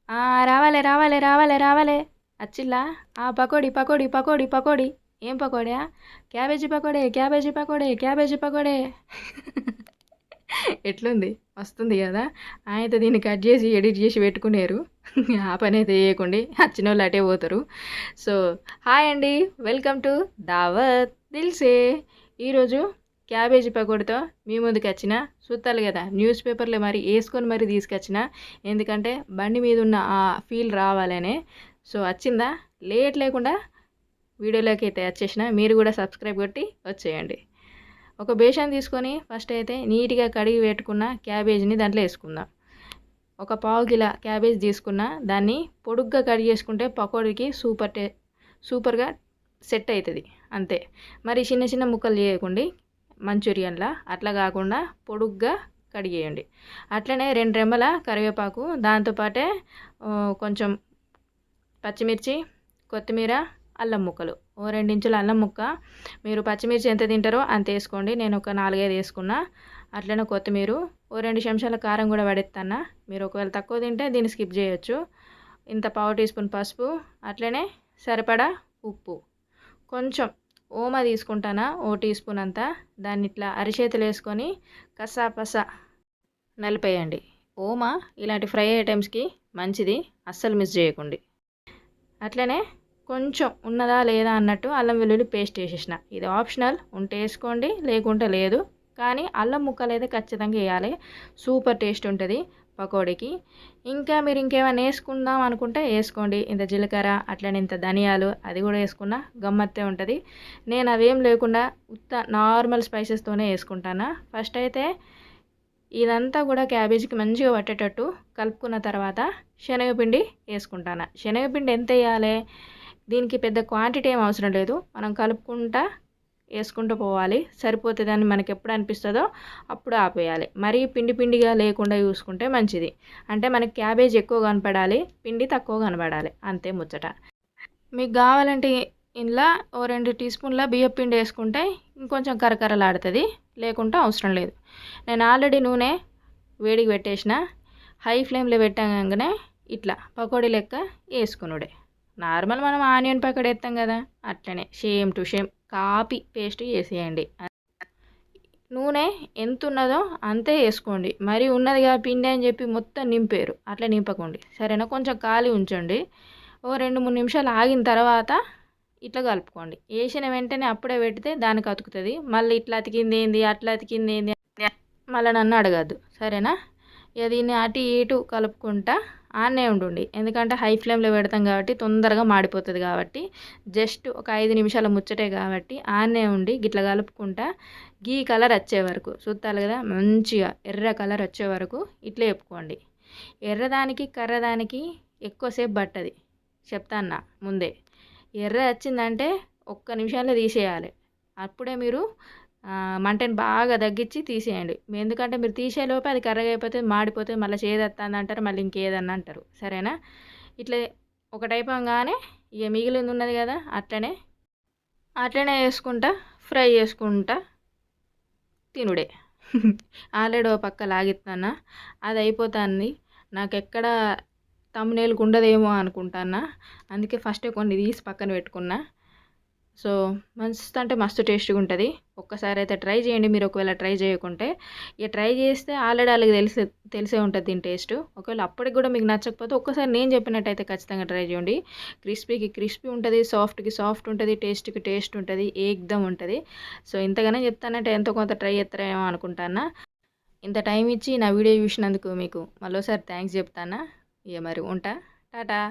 రావాలే రావాలే రావాలే రావాలే వచ్చిల్లా? పకోడీ పకోడీ పకోడీ పకోడీ. ఏం పకోడా? క్యాబేజీ పకోడే క్యాబేజీ పకోడే క్యాబేజీ పకోడే. ఎట్లుంది? వస్తుంది కదా. అయితే దీన్ని కట్ చేసి ఎడిట్ చేసి పెట్టుకునేరు. ఆ పని అయితే చేయకండి, వచ్చిన వాళ్ళు అటే పోతారు. సో హాయ్ అండి, వెల్కమ్ టు దావత్ దిల్సే. ఈరోజు క్యాబేజీ పకోడీతో మీ ముందుకు వచ్చిన చూస్తాలు కదా, న్యూస్ పేపర్లో మరి వేసుకొని మరి తీసుకొచ్చిన, ఎందుకంటే బండి మీద ఉన్న ఆ ఫీల్ రావాలనే. సో వచ్చిందా, లేట్ లేకుండా వీడియోలోకి అయితే వచ్చేసిన. మీరు కూడా సబ్స్క్రైబ్ కొట్టి వచ్చేయండి. ఒక బేషన్ తీసుకొని ఫస్ట్ అయితే నీట్గా కడిగి పెట్టుకున్న క్యాబేజీని దాంట్లో వేసుకుందాం. ఒక పావు కిలో క్యాబేజ్ తీసుకున్న, దాన్ని పొడుగ్గా కట్ చేసుకుంటే పకోడీకి సూపర్గా సెట్ అవుతుంది. అంతే, మరి చిన్న చిన్న ముక్కలు చేయకండి మంచూరియన్లా, అట్లా కాకుండా పొడుగ్గా కడిగేయండి. అట్లనే 2 రెమ్మల కరివేపాకు, దాంతోపాటే కొంచెం పచ్చిమిర్చి, కొత్తిమీర, అల్లం ముక్కలు, 2 ఇంచుల అల్లం ముక్క. మీరు పచ్చిమిర్చి ఎంత తింటారో అంత వేసుకోండి, నేను ఒక 4-5 వేసుకున్నా. అట్లనే కొత్తిమీర, 2 చెంచాల కారం కూడా పడేస్తాను. మీరు ఒకవేళ తక్కువ తింటే దీన్ని స్కిప్ చేయొచ్చు. ఇంత పావు టీ స్పూన్ పసుపు, అట్లనే సరిపడా ఉప్పు, కొంచెం ఓమా తీసుకుంటానా, 1 టీ స్పూన్ అంతా. దాన్ని ఇట్లా అరిచేతులు వేసుకొని కసాపసా నలిపేయండి. ఓమా ఇలాంటి ఫ్రై ఐటమ్స్కి మంచిది, అస్సలు మిస్ చేయకండి. అట్లనే కొంచెం ఉన్నదా లేదా అన్నట్టు అల్లం వెల్లుల్లి పేస్ట్ వేసేసిన. ఇది ఆప్షనల్, ఉంటే వేసుకోండి లేకుంటే లేదు, కానీ అల్లం ముక్కలు అయితే ఖచ్చితంగా వేయాలి. సూపర్ టేస్ట్ ఉంటుంది పకోడీకి. ఇంకా మీరు ఇంకేమైనా వేసుకుందాం అనుకుంటే వేసుకోండి, ఇంత జీలకర్ర, అట్లనే ఇంత ధనియాలు, అది కూడా వేసుకున్నా గమ్మత్తే ఉంటుంది. నేను అవేం లేకుండా ఉత్త నార్మల్ స్పైసెస్తోనే వేసుకుంటాను. ఫస్ట్ అయితే ఇదంతా కూడా క్యాబేజీకి మంచిగా పట్టేటట్టు కలుపుకున్న తర్వాత శనగపిండి వేసుకుంటాను. శనగపిండి ఎంత వేయాలి, దీనికి పెద్ద క్వాంటిటీ ఏం అవసరం లేదు, మనం కలుపుకుంటా వేసుకుంటూ పోవాలి, సరిపోతుంది. అని మనకి ఎప్పుడు అనిపిస్తుందో అప్పుడు ఆపేయాలి. మరీ పిండి పిండిగా లేకుండా చూసుకుంటే మంచిది. అంటే మనకి క్యాబేజ్ ఎక్కువ కనపడాలి, పిండి తక్కువ కనపడాలి, అంతే ముచ్చట. మీకు కావాలంటే ఇందులో 2 టీ స్పూన్ల బియ్యం పిండి వేసుకుంటే ఇంకొంచెం కరకరలాడుతుంది, లేకుంటే అవసరం లేదు. నేను ఆల్రెడీ నూనె వేడికి పెట్టేసిన, హై ఫ్లేమ్లో పెట్టగానే ఇట్లా పకోడీ లెక్క వేసుకునుడే. నార్మల్ మనం ఆనియన్ పకోడీ వేస్తాం కదా, అట్లనే same to same copy paste చేసేయండి. నూనె ఎంత ఉన్నదో అంతే వేసుకోండి, మరి ఉన్నదిగా పిండి అని చెప్పి మొత్తం నింపేరు, అట్లా నింపకండి సరేనా. కొంచెం ఖాళీ ఉంచండి, 2-3 నిమిషాలు ఆగిన తర్వాత ఇట్లా కలుపుకోండి. వేసిన వెంటనే అప్పుడే పెడితే దానికి అతుకుతుంది, మళ్ళీ ఇట్లా అతికింది ఏంది అట్లా అతికింది ఏంది మళ్ళీ నన్ను అడగద్దు సరేనా. ఇక దీన్ని అటు ఇటు కలుపుకుంటా ఆనే ఉండండి, ఎందుకంటే హై ఫ్లేమ్లో పెడతాం కాబట్టి తొందరగా మాడిపోతుంది. కాబట్టి జస్ట్ ఒక 5 నిమిషాల ముచ్చటే కాబట్టి ఆనే ఉండి గిట్లా కలుపుకుంటా గీ కలర్ వచ్చే వరకు చూస్తాను కదా, మంచిగా ఎర్ర కలర్ వచ్చే వరకు ఇట్లా వేపుకోండి. ఎర్రదానికి కర్రదానికి ఎక్కువసేపు పట్టది, చెప్తాన్నా ముందే. ఎర్ర వచ్చిందంటే 1 నిమిషంలో తీసేయాలి, అప్పుడే మీరు మంటని బాగా తగ్గించి తీసేయండి. ఎందుకంటే మీరు తీసేలోపే అది కర్రగా అయిపోతే మాడిపోతే మళ్ళీ చేదొస్తుంది అంటారు, మళ్ళీ ఇంకేదన్నా అంటారు సరేనా. ఇట్లా ఒక టైప్ అవగానే ఇక మిగిలింది ఉన్నది కదా, అట్లనే వేసుకుంటా ఫ్రై చేసుకుంటా తినుడే. ఆల్రెడీ ఓ పక్క లాగిస్తానా, అది అయిపోతుంది. నాకు ఎక్కడ తమ్మునేలు ఉండదేమో అనుకుంటానా, అందుకే ఫస్ట్ కొన్ని తీసి పక్కన పెట్టుకున్నా. సో మస్తు అంటే మస్తు టేస్ట్గా ఉంటుంది. ఒక్కసారి అయితే ట్రై చేయండి మీరు, ఒకవేళ ట్రై చేయకుంటే. ఇక ట్రై చేస్తే ఆల్రెడీ వాళ్ళకి తెలిసే ఉంటుంది దీని టేస్ట్. ఒకవేళ అప్పటికి కూడా మీకు నచ్చకపోతే ఒక్కసారి నేను చెప్పినట్టయితే ఖచ్చితంగా ట్రై చేయండి. క్రిస్పీకి క్రిస్పీ ఉంటుంది, సాఫ్ట్కి సాఫ్ట్ ఉంటుంది, టేస్ట్కి టేస్ట్ ఉంటుంది, ఏకదమ్ ఉంటుంది. సో ఇంతగానే చెప్తానంటే ఎంతో కొంత ట్రై చేస్తారేమో అనుకుంటానా. ఇంత టైం ఇచ్చి నా వీడియో చూసినందుకు మీకు మరోసారి థ్యాంక్స్ చెప్తానా. ఇక మరి ఉంటా, టాటా.